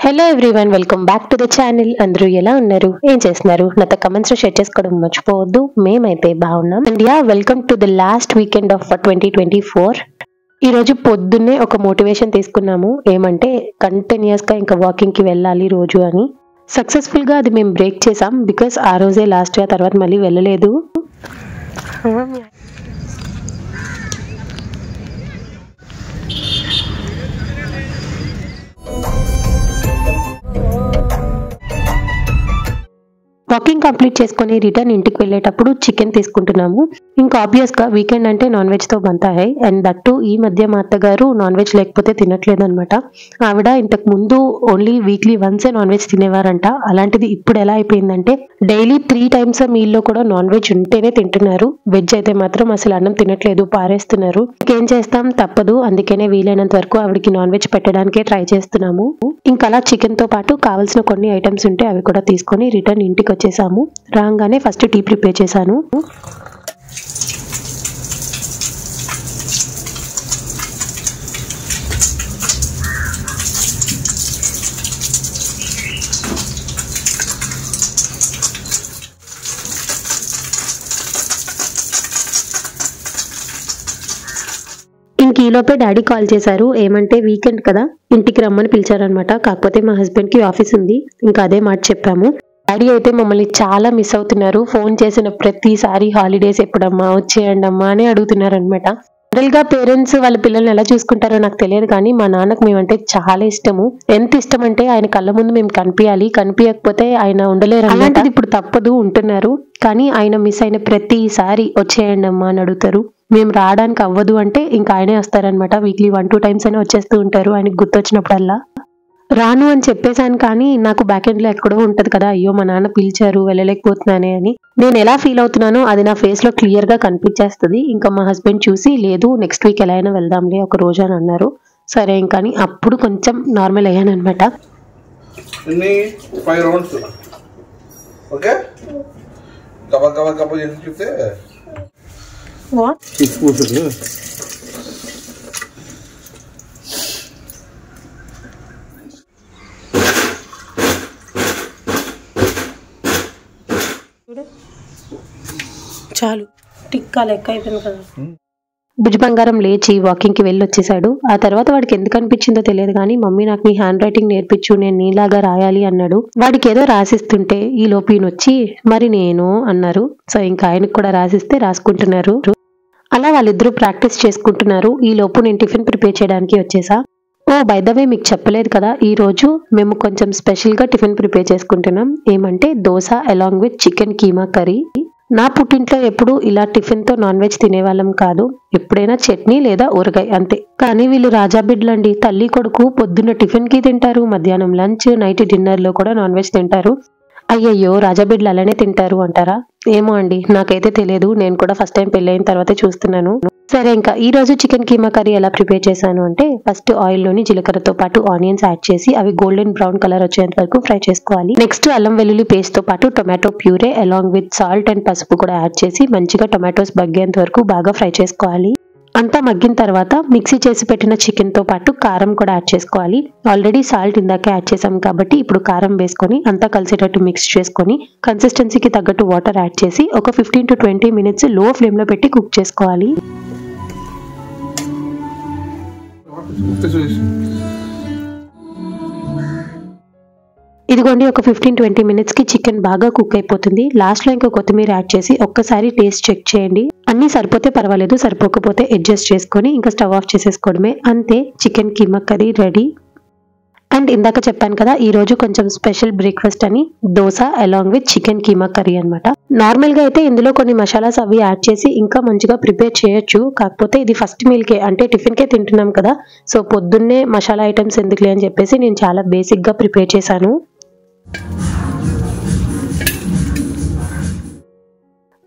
Hello everyone, welcome back to the channel. అందరూ ఎలా ఉన్నారు, ఏం చేస్తున్నారు? నాతో కమెంట్స్ లో షేర్ చేసుకోవడం మర్చిపోవద్దు. మేమైతే బాగున్నాం. And welcome to the last weekend of 2024. ఈ రోజు పొద్దున్నే ఒక మోటివేషన్ తీసుకున్నాము. ఏమంటే కంటిన్యూస్ గా ఇంకా వాకింగ్ కి వెళ్ళాలి రోజు అని. సక్సెస్ఫుల్ గా అది మేము బ్రేక్ చేసాం. బికాస్ ఆ రోజే లాస్ట్ గా, తర్వాత మళ్ళీ వెళ్ళలేదు. వాకింగ్ కంప్లీట్ చేసుకుని రిటర్న్ ఇంటికి వెళ్ళేటప్పుడు చికెన్ తీసుకుంటున్నాము. ఇంకా ఆబ్వియస్ గా వీకెండ్ అంటే నాన్ వెజ్ తో బంతా హై. అండ్ దట్టు ఈ మధ్య మా అత్తగారు నాన్ వెజ్ లేకపోతే తినట్లేదు అనమాట. ఆవిడ ఇంతకు ముందు ఓన్లీ వీక్లీ వన్సే నాన్ వెజ్ తినేవారంట. అలాంటిది ఇప్పుడు ఎలా అయిపోయిందంటే డైలీ 3 times మీల్ లో కూడా నాన్ వెజ్ ఉంటేనే తింటున్నారు. వెజ్ అయితే మాత్రం అసలు అన్నం తినట్లేదు, పారేస్తున్నారు. ఇంకేం చేస్తాం, తప్పదు. అందుకనే వీలైనంత వరకు ఆవిడకి నాన్ వెజ్ పెట్టడానికే ట్రై చేస్తున్నాము. ఇంకా అలా చికెన్ తో పాటు కావాల్సిన కొన్ని ఐటమ్స్ ఉంటే అవి కూడా తీసుకొని రిటర్న్ ఇంటికి వచ్చేసాము. రాగానే ఫస్ట్ టీ ప్రిపేర్ చేశాను. ఇంక ఈలోపే డాడీ కాల్ చేశారు. ఏమంటే వీకెండ్ కదా, ఇంటికి రమ్మని పిలిచారనమాట. కాకపోతే మా హస్బెండ్ కి ఆఫీస్ ఉంది. ఇంకా అదే మాట చెప్పాము. డాడీ అయితే మమ్మల్ని చాలా మిస్ అవుతున్నారు. ఫోన్ చేసిన ప్రతిసారి హాలిడేస్ ఎప్పుడమ్మా, వచ్చేయండి అమ్మా అని అడుగుతున్నారు అనమాట. జనరల్ గా పేరెంట్స్ వాళ్ళ పిల్లల్ని ఎలా చూసుకుంటారో నాకు తెలియదు, కానీ మా నాన్నకు మేమంటే చాలా ఇష్టము. ఎంత ఇష్టం అంటే ఆయన కళ్ళ ముందు మేము కనిపించాలి, కనిపించకపోతే ఆయన ఉండలేరు. అలాంటిది ఇప్పుడు తప్పదు, ఉంటున్నారు. కానీ ఆయన మిస్ అయిన ప్రతిసారి వచ్చేయండి అమ్మా అని అడుగుతారు. మేము రావడానికి అవ్వదు అంటే ఇంకా ఆయనే వస్తారనమాట. వీక్లీ 1-2 times అయినా వచ్చేస్తూ ఉంటారు ఆయనకి గుర్తొచ్చినప్పుడల్లా. రాను అని చెప్పేశాను, కానీ నాకు బ్యాక్ ఎండ్ లో ఎక్కడో ఉంటది కదా, అయ్యో మా నాన్న పిలిచారు వెళ్ళలేకపోతున్నానే అని. నేను ఎలా ఫీల్ అవుతున్నానో అది నా ఫేస్ లో క్లియర్ గా కనిపించేస్తుంది. ఇంకా మా హస్బెండ్ చూసి లేదు నెక్స్ట్ వీక్ ఎలా అయినా వెళ్దాంలే ఒక రోజు అని అన్నారు. సరే ఇంకా అప్పుడు కొంచెం నార్మల్ అయ్యాను అనమాట. చాలు టిక్కా లెక్క అయిపోయింది కదా. భుజ బంగారం లేచి వాకింగ్ కి వెళ్ళి వచ్చేసాడు. ఆ తర్వాత వాడికి ఎందుకు అనిపించిందో తెలియదు, కానీ మమ్మీ నాకు నీ హ్యాండ్ రైటింగ్ నేర్పించు, నేను నీలాగా రాయాలి అన్నాడు. వాడికి ఏదో రాసిస్తుంటే ఈ లోపు ఈయన వచ్చి మరి నేను అన్నారు. సో ఇంకా ఆయనకు కూడా రాసిస్తే రాసుకుంటున్నారు. అలా వాళ్ళిద్దరూ ప్రాక్టీస్ చేసుకుంటున్నారు. ఈ లోపు నేను టిఫిన్ ప్రిపేర్ చేయడానికి వచ్చేసా. ఓ బై ద వే, మీకు చెప్పలేదు కదా, ఈ రోజు మేము కొంచెం స్పెషల్ గా టిఫిన్ ప్రిపేర్ చేసుకుంటున్నాం. ఏమంటే dosa along with chicken keema curry. నా పుట్టింట్లో ఎప్పుడు ఇలా టిఫిన్ తో నాన్ వెజ్ తినేవాళ్ళం కాదు. ఎప్పుడైనా చట్నీ లేదా ఊరగాయ అంతే. కానీ వీళ్ళు రాజా బిడ్లండి, తల్లి కొడుకు. పొద్దున్న టిఫిన్ కి తింటారు, మధ్యాహ్నం లంచ్, నైట్ డిన్నర్ లో కూడా నాన్ వెజ్ తింటారు. అయ్యయ్యో రాజా బిడ్లు అలానే తింటారు అంటారా? ఏమో అండి, నాకైతే తెలియదు. నేను కూడా ఫస్ట్ టైం పెళ్ళైన తర్వాతే చూస్తున్నాను. సరే ఇంకా ఈ రోజు చికెన్ కీమా కర్రీ ఎలా ప్రిపేర్ చేశాను అంటే ఫస్ట్ ఆయిల్ లోని జీలకర్రతో పాటు ఆనియన్స్ యాడ్ చేసి అవి గోల్డెన్ బ్రౌన్ కలర్ వచ్చేంత వరకు ఫ్రై చేసుకోవాలి. నెక్స్ట్ అల్లం వెల్లుల్లి పేస్ట్ తో పాటు tomato puree along with salt and పసుపు కూడా యాడ్ చేసి మంచిగా టొమాటోస్ మగ్గేంత వరకు బాగా ఫ్రై చేసుకోవాలి. అంతా మగ్గిన తర్వాత మిక్సీ చేసి పెట్టిన చికెన్ తో పాటు కారం కూడా యాడ్ చేసుకోవాలి. ఆల్రెడీ సాల్ట్ ఇందాకే యాడ్ చేసాం కాబట్టి ఇప్పుడు కారం వేసుకొని అంతా కలిసేటట్టు మిక్స్ చేసుకొని కన్సిస్టెన్సీకి తగ్గట్టు వాటర్ యాడ్ చేసి ఒక 15-20 minutes లో ఫ్లేమ్ లో పెట్టి కుక్ చేసుకోవాలి. ఇదిగోండి ఒక 15-20 minutes కి చికెన్ బాగా కుక్ అయిపోతుంది. లాస్ట్ లో ఇంకా కొత్తిమీర యాడ్ చేసి ఒక్కసారి టేస్ట్ చెక్ చేయండి. అన్ని సరిపోతే పర్వాలేదు, సరిపోకపోతే అడ్జస్ట్ చేసుకొని ఇంకా స్టవ్ ఆఫ్ చేసేసుకోవడమే. అంతే, chicken keema curry ready. And ఇందాక చెప్పాను కదా, ఈ రోజు కొంచెం స్పెషల్ బ్రేక్ఫాస్ట్ అని dosa along with chicken keema curry అనమాట. నార్మల్ గా అయితే ఇందులో కొన్ని మసాలాస్ అవి యాడ్ చేసి ఇంకా మంచిగా ప్రిపేర్ చేయొచ్చు. కాకపోతే ఇది ఫస్ట్ మీల్ కే అంటే టిఫిన్ కే తింటున్నాం కదా, సో పొద్దున్నే మసాలా ఐటమ్స్ ఎందుకులే అని చెప్పేసి నేను చాలా బేసిక్ గా ప్రిపేర్ చేశాను.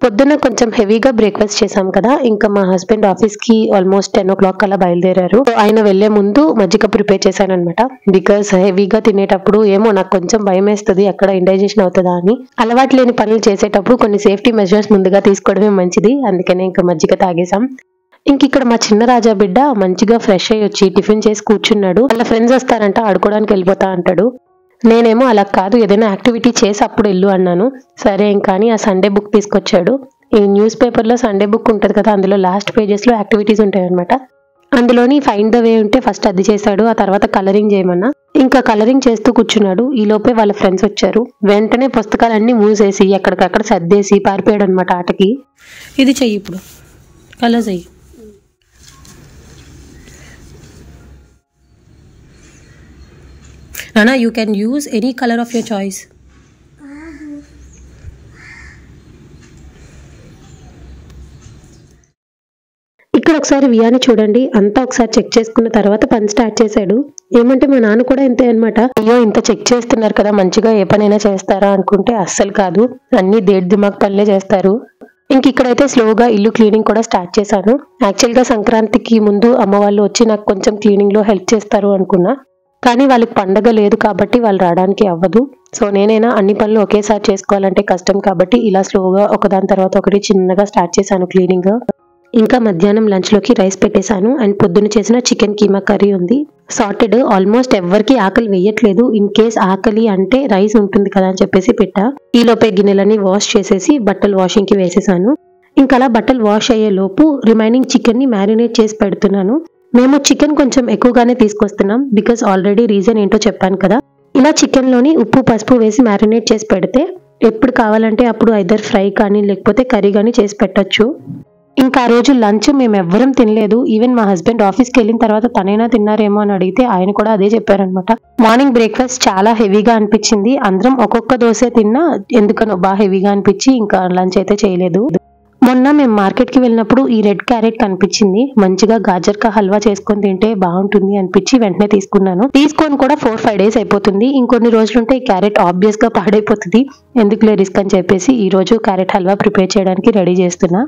పొద్దున్న కొంచెం హెవీగా బ్రేక్ఫాస్ట్ చేసాం కదా, ఇంకా మా హస్బెండ్ ఆఫీస్ కి ఆల్మోస్ట్ 10 o'clock అలా బయలుదేరారు. ఆయన వెళ్లే ముందు మజ్జిగ ప్రిపేర్ చేశాను అనమాట. బికాస్ హెవీగా తినేటప్పుడు ఏమో నాకు కొంచెం భయం వేస్తుంది, ఎక్కడ ఇండైజెషన్ అవుతుందా అని. అలవాటు లేని పనులు చేసేటప్పుడు కొన్ని సేఫ్టీ మెజర్స్ ముందుగా తీసుకోవడమే మంచిది. అందుకనే ఇంకా మజ్జిగ తాగేసాం. ఇంక ఇక్కడ మా చిన్న రాజా బిడ్డ మంచిగా ఫ్రెష్ అయ్యి వచ్చి టిఫిన్ చేసి కూర్చున్నాడు. వాళ్ళ ఫ్రెండ్స్ వస్తారంట, ఆడుకోవడానికి వెళ్ళిపోతా అంటాడు. నేనేమో అలా కాదు, ఏదైనా యాక్టివిటీ చేసి అప్పుడు వెళ్ళు అన్నాను. సరే కానీ ఆ సండే బుక్ తీసుకొచ్చాడు. ఈ న్యూస్ పేపర్లో సండే బుక్ ఉంటుంది కదా, అందులో లాస్ట్ పేజెస్లో యాక్టివిటీస్ ఉంటాయి అనమాట. అందులోని ఫైండ్ ద వే ఉంటే ఫస్ట్ అది చేశాడు, ఆ తర్వాత కలరింగ్ చేయమన్నా. ఇంకా కలరింగ్ చేస్తూ కూర్చున్నాడు. ఈ లోపే వాళ్ళ ఫ్రెండ్స్ వచ్చారు. వెంటనే పుస్తకాలన్నీ మూసేసి ఎక్కడికక్కడ సర్దేసి పారిపోయాడు అనమాట ఆటకి. ఇది చెయ్యి, ఇప్పుడు కలర్ చెయ్యి. Nana, you can use any color of your choice. ఇక్కడ ఒకసారి వియాని చూడండి, అంతా ఒకసారి చెక్ చేసుకున్న తర్వాత పని స్టార్ట్ చేశాడు. ఏమంటే మా నాన్న కూడా ఇంతే అనమాట. అయ్యో ఇంత చెక్ చేస్తున్నారు కదా, మంచిగా ఏ పనైనా చేస్తారా అనుకుంటే అస్సలు కాదు, అన్ని దేడ్ దిమాగ్ పనులే చేస్తారు. ఇంక ఇక్కడైతే స్లోగా ఇల్లు క్లీనింగ్ కూడా స్టార్ట్ చేశాను. యాక్చువల్గా సంక్రాంతికి ముందు అమ్మ వాళ్ళు వచ్చి నాకు కొంచెం క్లీనింగ్ లో హెల్ప్ చేస్తారు అనుకున్నా, కానీ వాళ్ళకి పండగ లేదు కాబట్టి వాళ్ళు రావడానికి అవ్వదు. సో నేనైనా అన్ని పనులు ఒకేసారి చేసుకోవాలంటే కష్టం కాబట్టి ఇలా స్లోగా ఒకదాని తర్వాత ఒకటి చిన్నగా స్టార్ట్ చేశాను క్లీనింగ్. ఇంకా మధ్యాహ్నం లంచ్లోకి రైస్ పెట్టేశాను అండ్ పొద్దున్న చేసిన చికెన్ కీమా కర్రీ ఉంది. సార్టెడ్. ఆల్మోస్ట్ ఎవరికి ఆకలి వేయట్లేదు. ఇన్ కేస్ ఆకలి అంటే రైస్ ఉంటుంది కదా అని చెప్పేసి పెట్టా. ఈ లోపే గిన్నెలన్నీ వాష్ చేసేసి బట్టలు వాషింగ్ కి వేసేసాను. ఇంకా అలా బట్టలు వాష్ అయ్యే లోపు రిమైనింగ్ చికెన్ ని మ్యారినేట్ చేసి పెడుతున్నాను. మేము చికెన్ కొంచెం ఎక్కువగానే తీసుకొస్తున్నాం, బికాస్ ఆల్రెడీ రీజన్ ఏంటో చెప్పాను కదా. ఇలా చికెన్ లోని ఉప్పు పసుపు వేసి మ్యారినేట్ చేసి పెడితే ఎప్పుడు కావాలంటే అప్పుడు ఐదర్ ఫ్రై కానీ లేకపోతే కర్రీ కానీ చేసి పెట్టచ్చు. ఇంకా ఆ రోజు లంచ్ మేము ఎవ్వరం తినలేదు. ఈవెన్ మా హస్బెండ్ ఆఫీస్కి వెళ్ళిన తర్వాత తనైనా తిన్నారేమో అని అడిగితే ఆయన కూడా అదే చెప్పారనమాట. మార్నింగ్ బ్రేక్ఫాస్ట్ చాలా హెవీగా అనిపించింది. అందరం ఒక్కొక్క దోశ తిన్నా ఎందుకనో బాగా హెవీగా అనిపించి ఇంకా లంచ్ అయితే చేయలేదు. మొన్న మేము మార్కెట్కి వెళ్ళినప్పుడు ఈ రెడ్ క్యారెట్ కనిపించింది. మంచిగా గాజర్ కా హల్వా చేసుకొని తింటే బాగుంటుంది అనిపించి వెంటనే తీసుకున్నాను. తీసుకొని కూడా 4-5 days అయిపోతుంది. ఇంకొన్ని రోజులుంటే ఈ క్యారెట్ ఆబ్వియస్ గా పాడైపోతుంది, ఎందుకులే రిస్క్ అని చెప్పేసి ఈ రోజు క్యారెట్ హల్వా ప్రిపేర్ చేయడానికి రెడీ చేస్తున్నా.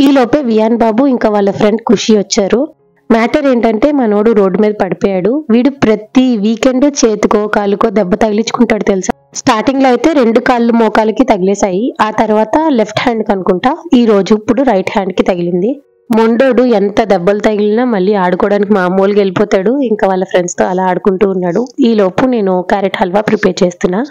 ఈ లోపే వియాన్ బాబు ఇంకా వాళ్ళ ఫ్రెండ్ ఖుషి వచ్చారు. మ్యాటర్ ఏంటంటే మనోడు రోడ్డు మీద పడిపోయాడు. వీడు ప్రతి వీకెండ్ చేతికో కాలుకో దెబ్బ తగిలించుకుంటాడు తెలుసా. స్టార్టింగ్ లో అయితే 2 కాళ్ళు మోకాలకి తగిలేసాయి, ఆ తర్వాత లెఫ్ట్ హ్యాండ్ కి అనుకుంటా, ఈ రోజు ఇప్పుడు రైట్ హ్యాండ్ కి తగిలింది. మొండోడు ఎంత దెబ్బలు తగిలినా మళ్ళీ ఆడుకోవడానికి మామూలుగా వెళ్ళిపోతాడు. ఇంకా వాళ్ళ ఫ్రెండ్స్ తో అలా ఆడుకుంటూ ఉన్నాడు. ఈ లోపు నేను క్యారెట్ హల్వా ప్రిపేర్ చేస్తున్నా.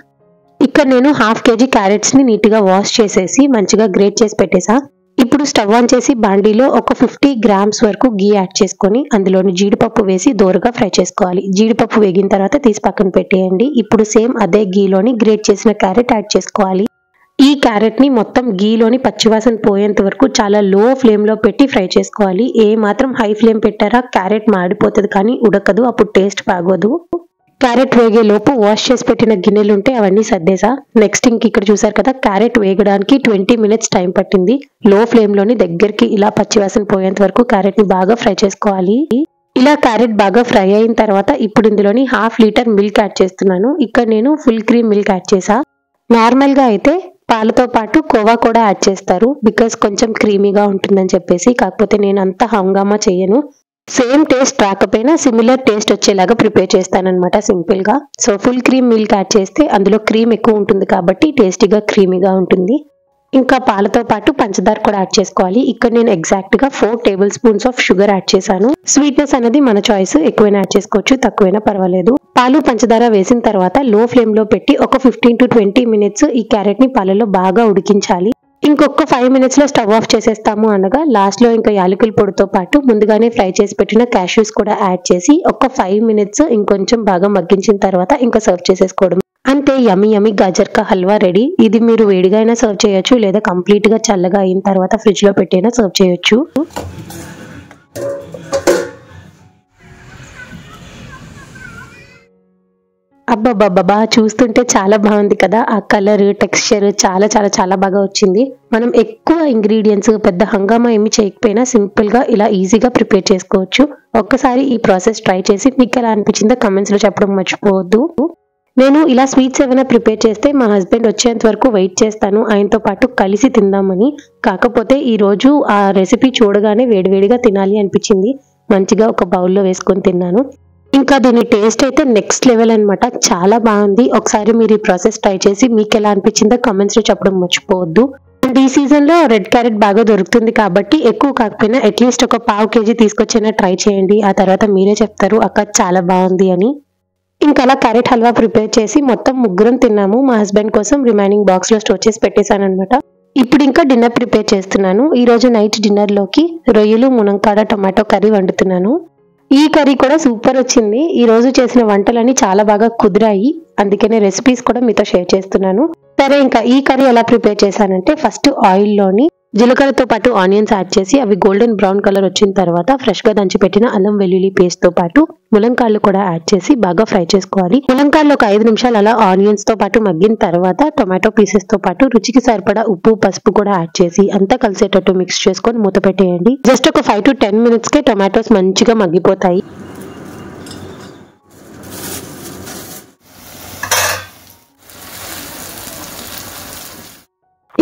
ఇక్కడ నేను 1/2 kg క్యారెట్స్ ని నీట్ గా వాష్ చేసేసి మంచిగా గ్రేట్ చేసి పెట్టేసా. ఇప్పుడు స్టవ్ ఆన్ చేసి బాండీలో ఒక 50 grams వరకు గీ యాడ్ చేసుకొని అందులోని జీడిపప్పు వేసి దోరగా ఫ్రై చేసుకోవాలి. జీడిపప్పు వేగిన తర్వాత తీసి పక్కన పెట్టేయండి. ఇప్పుడు సేమ్ అదే గీలోని గ్రేట్ చేసిన క్యారెట్ యాడ్ చేసుకోవాలి. ఈ క్యారెట్ ని మొత్తం గీలోని పచ్చివాసన పోయేంత వరకు చాలా లో ఫ్లేమ్ లో పెట్టి ఫ్రై చేసుకోవాలి. ఏ మాత్రం హై ఫ్లేమ్ పెట్టారా క్యారెట్ మాడిపోతుంది కానీ ఉడకదు, అప్పుడు టేస్ట్ బాగోదు. క్యారెట్ వేగే లోపు వాష్ చేసి పెట్టిన గిన్నెలు ఉంటే అవన్నీ సర్దేసా. నెక్స్ట్ ఇంక ఇక్కడ చూసారు కదా, క్యారెట్ వేగడానికి 20 minutes టైం పట్టింది. లో ఫ్లేమ్ లోని దగ్గరికి ఇలా పచ్చివాసన పోయేంత వరకు క్యారెట్ ని బాగా ఫ్రై చేసుకోవాలి. ఇలా క్యారెట్ బాగా ఫ్రై అయిన తర్వాత ఇప్పుడు ఇందులోని 1/2 liter మిల్క్ యాడ్ చేస్తున్నాను. ఇక్కడ నేను ఫుల్ క్రీమ్ మిల్క్ యాడ్ చేసా. నార్మల్ గా అయితే పాలతో పాటు కోవా కూడా యాడ్ చేస్తారు, బికాస్ కొంచెం క్రీమీగా ఉంటుందని చెప్పేసి. కాకపోతే నేను అంత హంగామా చేయను. సేమ్ టేస్ట్ రాకపోయినా సిమిలర్ టేస్ట్ వచ్చేలాగా ప్రిపేర్ చేస్తానన్నమాట సింపుల్ గా. So full cream milk add చేస్తే అందులో క్రీమ్ ఎక్కువ ఉంటుంది కాబట్టి టేస్టీగా క్రీమీగా ఉంటుంది. ఇంకా పాలతో పాటు పంచదార కూడా యాడ్ చేసుకోవాలి. ఇక్కడ నేను ఎగ్జాక్ట్ గా 4 tablespoons ఆఫ్ షుగర్ యాడ్ చేశాను. స్వీట్నెస్ అనేది మన చాయిస్, ఎక్కువైనా యాడ్ చేసుకోవచ్చు, తక్కువైనా పర్వాలేదు. పాలు పంచదార వేసిన తర్వాత లో ఫ్లేమ్ లో పెట్టి ఒక 15 to 20 minutes ఈ క్యారెట్ ని పాలలో బాగా ఉడికించాలి. ఇంకొక 5 minutes లో స్టవ్ ఆఫ్ చేసేస్తాము అనగా లాస్ట్ లో ఇంకా యాలకుల పొడితో పాటు ముందుగానే ఫ్రై చేసి పెట్టిన క్యాష్యూస్ కూడా యాడ్ చేసి ఒక 5 minutes ఇంకొంచెం బాగా మగ్గించిన తర్వాత ఇంకా సర్వ్ చేసేసుకోవడం. అంతే, యమీ యమీ గాజర్ కా హల్వా రెడీ. ఇది మీరు వేడిగా అయినా సర్వ్ చేయొచ్చు, లేదా కంప్లీట్ గా చల్లగా అయిన తర్వాత ఫ్రిడ్జ్ లో పెట్టైనా సర్వ్ చేయొచ్చు. అబ్బబ్బబ్బా, చూస్తుంటే చాలా బాగుంది కదా. ఆ కలర్ టెక్స్చర్ చాలా చాలా చాలా బాగా వచ్చింది. మనం ఎక్కువ ఇంగ్రీడియంట్స్ పెద్ద హంగామా ఏమి చేయకపోయినా సింపుల్ గా ఇలా ఈజీగా ప్రిపేర్ చేసుకోవచ్చు. ఒక్కసారి ఈ ప్రాసెస్ ట్రై చేసి మీకు ఎలా అనిపించిందో కమెంట్స్ లో చెప్పడం మర్చిపోవద్దు. నేను ఇలా స్వీట్స్ ఏమైనా ప్రిపేర్ చేస్తే మా హస్బెండ్ వచ్చేంత వరకు వెయిట్ చేస్తాను, ఆయనతో పాటు కలిసి తిందామని. కాకపోతే ఈ రోజు ఆ రెసిపీ చూడగానే వేడివేడిగా తినాలి అనిపించింది. మంచిగా ఒక బౌల్లో వేసుకొని తిన్నాను. ఇంకా దీని టేస్ట్ అయితే నెక్స్ట్ లెవెల్ అనమాట, చాలా బాగుంది. ఒకసారి మీరు ఈ ప్రాసెస్ ట్రై చేసి మీకు ఎలా అనిపించిందో కమెంట్స్ లో చెప్పడం మర్చిపోవద్దు. అండ్ ఈ సీజన్ లో రెడ్ క్యారెట్ బాగా దొరుకుతుంది కాబట్టి ఎక్కువ కాకపోయినా అట్లీస్ట్ ఒక 1/2 kg తీసుకొచ్చైనా ట్రై చేయండి. ఆ తర్వాత మీరే చెప్తారు అక్క చాలా బాగుంది అని. ఇంకా అలా క్యారెట్ హల్వా ప్రిపేర్ చేసి మొత్తం ముగ్గురం తిన్నాము. మా హస్బెండ్ కోసం రిమైనింగ్ బాక్స్ లో స్టోర్ చేసి పెట్టేశాను అనమాట. ఇప్పుడు ఇంకా డిన్నర్ ప్రిపేర్ చేస్తున్నాను. ఈ రోజు నైట్ డిన్నర్ లోకి రొయ్యలు మునంకాడ టొమాటో కర్రీ వండుతున్నాను. ఈ కర్రీ కూడా సూపర్ వచ్చింది. ఈ రోజు చేసిన వంటలన్నీ చాలా బాగా కుదిరాయి, అందుకనే రెసిపీస్ కూడా మీతో షేర్ చేస్తున్నాను. సరే, ఇంకా ఈ కర్రీ ఎలా ప్రిపేర్ చేశానంటే, ఫస్ట్ ఆయిల్లోని జీలకర్రతో పాటు ఆనియన్స్ యాడ్ చేసి అవి గోల్డెన్ బ్రౌన్ కలర్ వచ్చిన తర్వాత ఫ్రెష్ గా దంచి పెట్టిన అల్లం వెల్లుల్లి పేస్ట్ తో పాటు ములంకాళ్ళు కూడా యాడ్ చేసి బాగా ఫ్రై చేసుకోవాలి. ములంకాళ్ళు ఒక 5 నిమిషాలు అలా ఆనియన్స్ తో పాటు మగ్గిన తర్వాత టొమాటో పీసెస్ తో పాటు రుచికి సరిపడా ఉప్పు పసుపు కూడా యాడ్ చేసి అంతా కలిసేటట్టు మిక్స్ చేసుకొని మూత పెట్టేయండి. జస్ట్ ఒక 5 to 10 minutes కే టొమాటోస్ మంచిగా మగ్గిపోతాయి.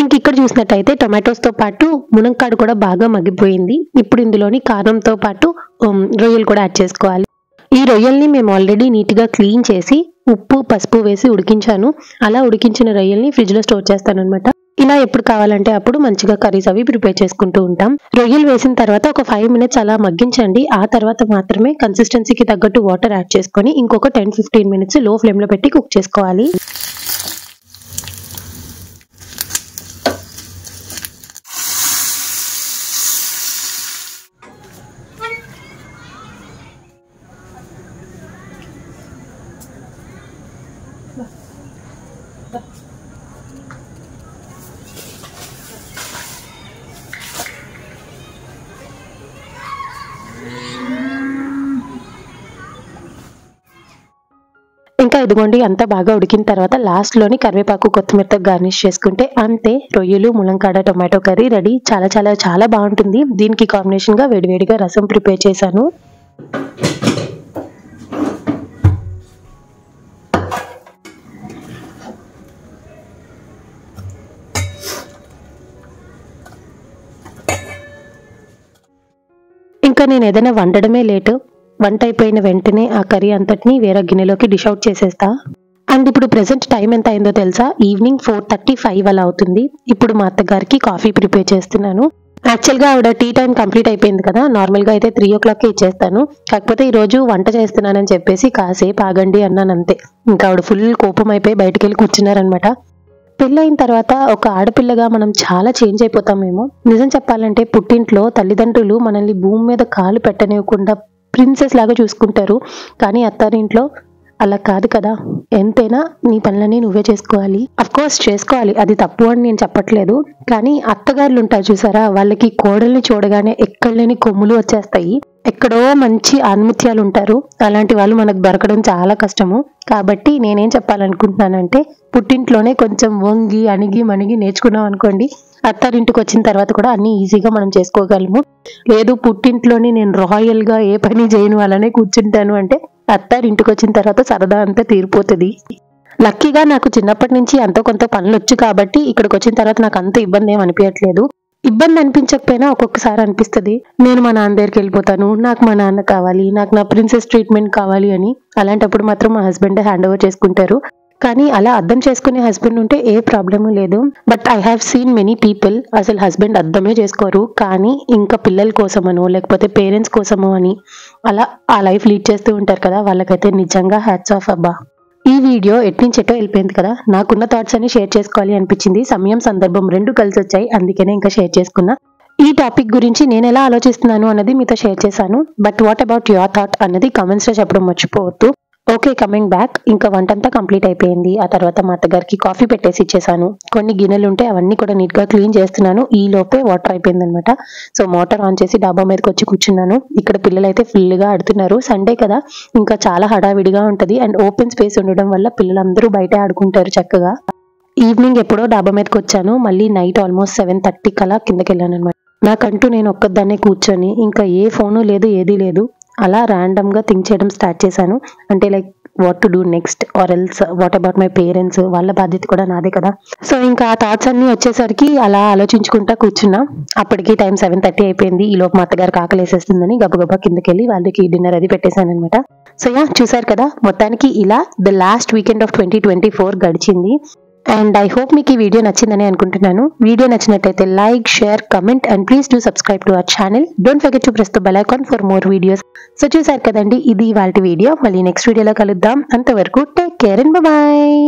ఇంక ఇక్కడ చూసినట్టయితే టొమాటోస్ తో పాటు మునంకాడు కూడా బాగా మగ్గిపోయింది. ఇప్పుడు ఇందులోని కారంతో పాటు రొయ్యలు కూడా యాడ్ చేసుకోవాలి. ఈ రొయ్యల్ని మేము ఆల్రెడీ నీట్ గా క్లీన్ చేసి ఉప్పు పసుపు వేసి ఉడికించాను. అలా ఉడికించిన రొయ్యల్ని ఫ్రిడ్జ్ లో స్టోర్ చేస్తాను అనమాట. ఇలా ఎప్పుడు కావాలంటే అప్పుడు మంచిగా కర్రీస్ అవి ప్రిపేర్ చేసుకుంటూ ఉంటాం. రొయ్యలు వేసిన తర్వాత ఒక 5 minutes అలా మగ్గించండి. ఆ తర్వాత మాత్రమే కన్సిస్టెన్సీకి తగ్గట్టు వాటర్ యాడ్ చేసుకొని ఇంకొక 10-15 minutes లో ఫ్లేమ్ లో పెట్టి కుక్ చేసుకోవాలి. ఇంకా ఇదిగోండి, అంతా బాగా ఉడికిన తర్వాత లాస్ట్ లోని కరివేపాకు కొత్తిమీరతో గార్నిష్ చేసుకుంటే అంతే, రొయ్యలు ములంకాడ టొమాటో కర్రీ రెడీ. చాలా చాలా చాలా బాగుంటుంది. దీనికి కాంబినేషన్ గా వేడివేడిగా రసం ప్రిపేర్ చేశాను. ఇంకా నేను ఏదైనా వండడమే లేటు, వంట అయిపోయిన వెంటనే ఆ కర్రీ అంతటిని వేరే గిన్నెలోకి డిష్ అవుట్ చేసేస్తా. అండ్ ఇప్పుడు ప్రెసెంట్ టైం ఎంత అయిందో తెలుసా? ఈవినింగ్ 4:35 అలా అవుతుంది. ఇప్పుడు మా అత్తగారికి కాఫీ ప్రిపేర్ చేస్తున్నాను. యాక్చువల్ గా ఆవిడ టీ టైం కంప్లీట్ అయిపోయింది కదా, నార్మల్ గా అయితే 3 o'clock ఇచ్చేస్తాను. కాకపోతే ఈ రోజు వంట చేస్తున్నానని చెప్పేసి కాసేపు ఆగండి అన్నాను అంతే. ఇంకా ఆవిడ ఫుల్ కోపం అయిపోయి బయటకు వెళ్ళి కూర్చున్నారనమాట. పెళ్ళైన తర్వాత ఒక ఆడపిల్లగా మనం చాలా చేంజ్ అయిపోతామేమో. నిజం చెప్పాలంటే పుట్టింట్లో తల్లిదండ్రులు మనల్ని భూమి మీద కాలు పెట్టనివ్వకుండా ప్రిన్సెస్ లాగా చూసుకుంటారు. కానీ అత్తారింట్లో అలా కాదు కదా. ఎంతైనా నీ పనులన్నీ నువ్వే చేసుకోవాలి. అఫ్ కోర్స్ చేసుకోవాలి, అది తప్పు అని నేను చెప్పట్లేదు. కానీ అత్తగారులు ఉంటారు చూసారా, వాళ్ళకి కోడల్ని చూడగానే ఎక్కడలేని కొమ్ములు వచ్చేస్తాయి. ఎక్కడో మంచి ఆణిముత్యాలు ఉంటారు. అలాంటి వాళ్ళు మనకు దొరకడం చాలా కష్టము. కాబట్టి నేనేం చెప్పాలనుకుంటున్నానంటే, పుట్టింట్లోనే కొంచెం వంగి అణిగి మణిగి నేర్చుకున్నాం అనుకోండి, అత్తారింటికి వచ్చిన తర్వాత కూడా అన్ని ఈజీగా మనం చేసుకోగలము. లేదు పుట్టింట్లోని నేను రాయల్ గా ఏ పని చేయను అలానే కూర్చుంటాను అంటే, అత్తారింటికి వచ్చిన తర్వాత సరదా అంతా తీరిపోతుంది. లక్కీగా నాకు చిన్నప్పటి నుంచి అంతో కొంత పనులు వచ్చు కాబట్టి ఇక్కడికి వచ్చిన తర్వాత నాకు అంత ఇబ్బంది ఏం అనిపించట్లేదు. ఇబ్బంది అనిపించకపోయినా ఒక్కొక్కసారి అనిపిస్తుంది, నేను మా నాన్న దగ్గరికి వెళ్ళిపోతాను, నాకు మా నాన్న కావాలి, నాకు నా ప్రిన్సెస్ ట్రీట్మెంట్ కావాలి అని. అలాంటప్పుడు మాత్రం మా హస్బెండ్ హ్యాండ్ ఓవర్ చేసుకుంటారు. కానీ అలా అర్థం చేసుకునే హస్బెండ్ ఉంటే ఏ ప్రాబ్లము లేదు. But I have seen many people అసలు హస్బెండ్ అర్థమే చేసుకోరు, కానీ ఇంకా పిల్లల కోసమనో లేకపోతే పేరెంట్స్ కోసమో అని అలా ఆ లైఫ్ లీడ్ చేస్తూ ఉంటారు కదా, వాళ్ళకైతే నిజంగా హ్యాట్స్ ఆఫ్ అబ్బా. ఈ వీడియో ఎట్టించెట్టో వెళ్ళిపోయింది కదా, నాకున్న థాట్స్ అన్ని షేర్ చేసుకోవాలి అనిపించింది. సమయం సందర్భం 2 కలిసి వచ్చాయి, అందుకనే ఇంకా షేర్ చేసుకున్నా. ఈ టాపిక్ గురించి నేను ఎలా ఆలోచిస్తున్నాను అన్నది మీతో షేర్ చేశాను. But what about your thought అన్నది కామెంట్స్ లో చెప్పడం మర్చిపోవద్దు. Okay, coming back. ఇంకా వంటంతా కంప్లీట్ అయిపోయింది. ఆ తర్వాత మా అత్తగారికి కాఫీ పెట్టేసి ఇచ్చేసాను. కొన్ని గిన్నెలు ఉంటే అవన్నీ కూడా నీట్ గా క్లీన్ చేస్తున్నాను. ఈ లోపే వాటర్ అయిపోయింది అనమాట. సో మోటార్ ఆన్ చేసి డాబా మీదకి వచ్చి కూర్చున్నాను. ఇక్కడ పిల్లలు అయితే ఫుల్ గా ఆడుతున్నారు. సండే కదా, ఇంకా చాలా హడావిడిగా ఉంటది. అండ్ ఓపెన్ స్పేస్ ఉండడం వల్ల పిల్లలందరూ బయట ఆడుకుంటారు చక్కగా. ఈవినింగ్ ఎప్పుడో డాబా మీదకి వచ్చాను. మళ్ళీ నైట్ ఆల్మోస్ట్ 7:30 కలా కిందకి వెళ్ళాను అనమాట. నాకంటూ నేను ఒక్కదాన్నే కూర్చొని ఇంకా ఏ ఫోను లేదు ఏదీ లేదు, అలా ర్యాండమ్ గా థింక్ చేయడం స్టార్ట్ చేశాను. అంటే like what to do next, or else what about my parents, వాళ్ళ బాధ్యత కూడా నాదే కదా. సో ఇంకా ఆ థాట్స్ అన్ని వచ్చేసరికి అలా ఆలోచించుకుంటా కూర్చున్నా. అప్పటికి టైం 7:30 అయిపోయింది. ఈ లోపు మా అత్తగారికి ఆకలి వేసేస్తుందని గబగబా కిందకి వెళ్ళి వాళ్ళకి డిన్నర్ అది పెట్టేశాను అనమాట. సో యా, చూసారు కదా, మొత్తానికి ఇలా ద లాస్ట్ వీకెండ్ ఆఫ్ 2024 గడిచింది. అండ్ ఐ హోప్ మీకు ఈ వీడియో నచ్చిందని అనుకుంటున్నాను. వీడియో నచ్చినట్టయితే like, share, comment and please do subscribe to our channel. Don't forget to press the bell icon for more videos. So చూసారు కదండి, ఇది ఇవాల్టి వీడియో. మళ్ళీ నెక్స్ట్ వీడియోలో కలుద్దాం. అంతవరకు టేక్ కేర్ అండ్ బాయ్.